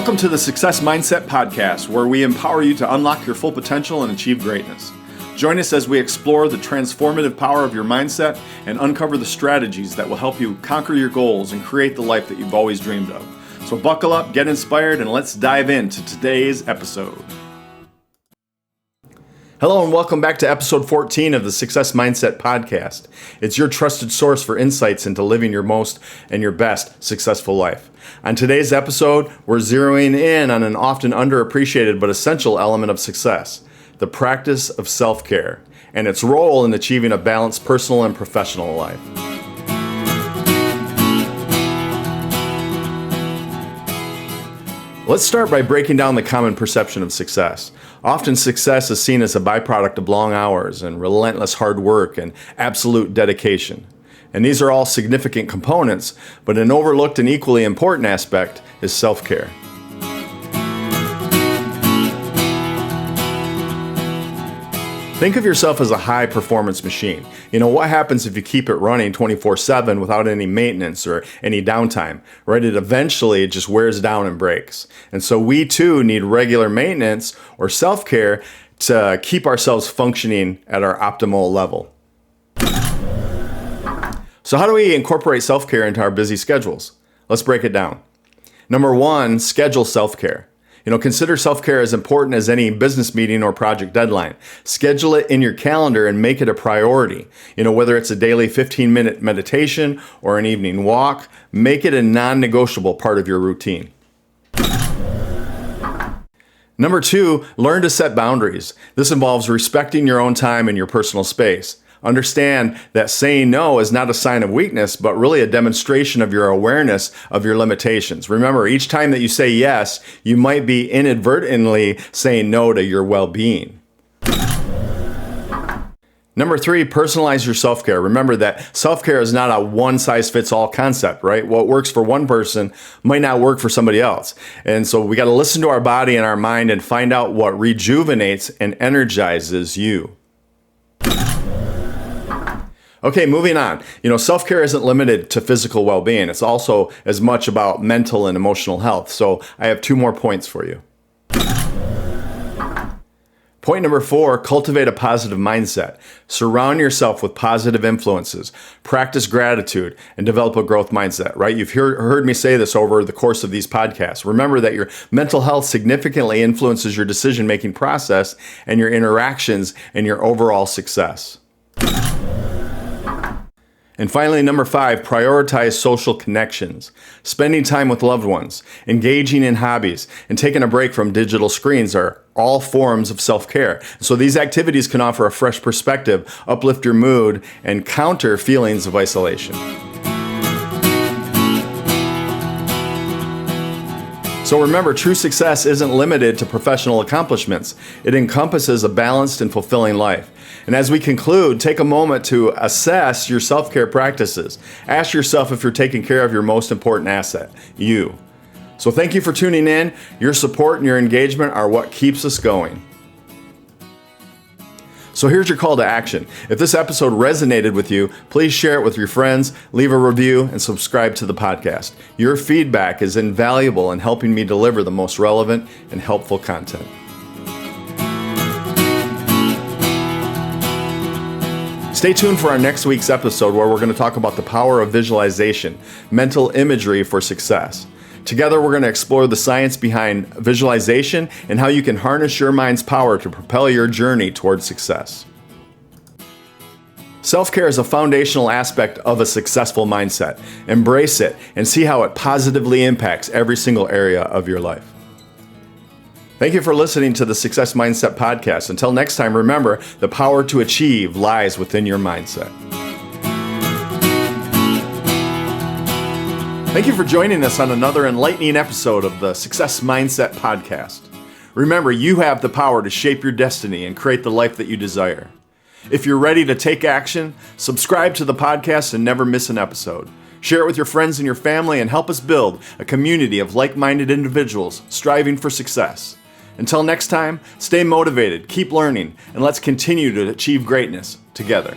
Welcome to the Success Mindset Podcast, where we empower you to unlock your full potential and achieve greatness. Join us as we explore the transformative power of your mindset and uncover the strategies that will help you conquer your goals and create the life that you've always dreamed of. So buckle up, get inspired, and let's dive into today's episode. Hello and welcome back to episode 14 of the Success Mindset Podcast. It's your trusted source for insights into living your most and your best successful life. On today's episode, we're zeroing in on an often underappreciated but essential element of success, the practice of self-care, and its role in achieving a balanced personal and professional life. Let's start by breaking down the common perception of success. Often success is seen as a byproduct of long hours and relentless hard work and absolute dedication. And these are all significant components, but an overlooked and equally important aspect is self-care. Think of yourself as a high-performance machine. What happens if you keep it running 24/7 without any maintenance or any downtime, right? It eventually just wears down and breaks. And so we too need regular maintenance or self-care to keep ourselves functioning at our optimal level. So how do we incorporate self-care into our busy schedules? Let's break it down. Number one, schedule self-care. Consider self-care as important as any business meeting or project deadline. Schedule it in your calendar and make it a priority. Whether it's a daily 15-minute meditation or an evening walk, make it a non-negotiable part of your routine. Number two, learn to set boundaries. This involves respecting your own time and your personal space. Understand that saying no is not a sign of weakness, but really a demonstration of your awareness of your limitations. Remember, each time that you say yes, you might be inadvertently saying no to your well-being. Number three, personalize your self-care. Remember that self-care is not a one-size-fits-all concept, right? What works for one person might not work for somebody else. And so we got to listen to our body and our mind and find out what rejuvenates and energizes you. Okay, moving on. Self-care isn't limited to physical well-being. It's also as much about mental and emotional health. So I have two more points for you. Point number four, cultivate a positive mindset. Surround yourself with positive influences. Practice gratitude and develop a growth mindset, right? You've heard me say this over the course of these podcasts. Remember that your mental health significantly influences your decision-making process and your interactions and your overall success. And finally, number five, prioritize social connections. Spending time with loved ones, engaging in hobbies, and taking a break from digital screens are all forms of self-care. So these activities can offer a fresh perspective, uplift your mood, and counter feelings of isolation. So remember, true success isn't limited to professional accomplishments. It encompasses a balanced and fulfilling life. And as we conclude, take a moment to assess your self-care practices. Ask yourself if you're taking care of your most important asset, you. So thank you for tuning in. Your support and your engagement are what keeps us going. So here's your call to action. If this episode resonated with you, please share it with your friends, leave a review, and subscribe to the podcast. Your feedback is invaluable in helping me deliver the most relevant and helpful content. Stay tuned for our next week's episode where we're going to talk about the power of visualization, mental imagery for success. Together, we're going to explore the science behind visualization and how you can harness your mind's power to propel your journey towards success. Self-care is a foundational aspect of a successful mindset. Embrace it and see how it positively impacts every single area of your life. Thank you for listening to the Success Mindset Podcast. Until next time, remember, the power to achieve lies within your mindset. Thank you for joining us on another enlightening episode of the Success Mindset Podcast. Remember, you have the power to shape your destiny and create the life that you desire. If you're ready to take action, subscribe to the podcast and never miss an episode. Share it with your friends and your family and help us build a community of like-minded individuals striving for success. Until next time, stay motivated, keep learning, and let's continue to achieve greatness together.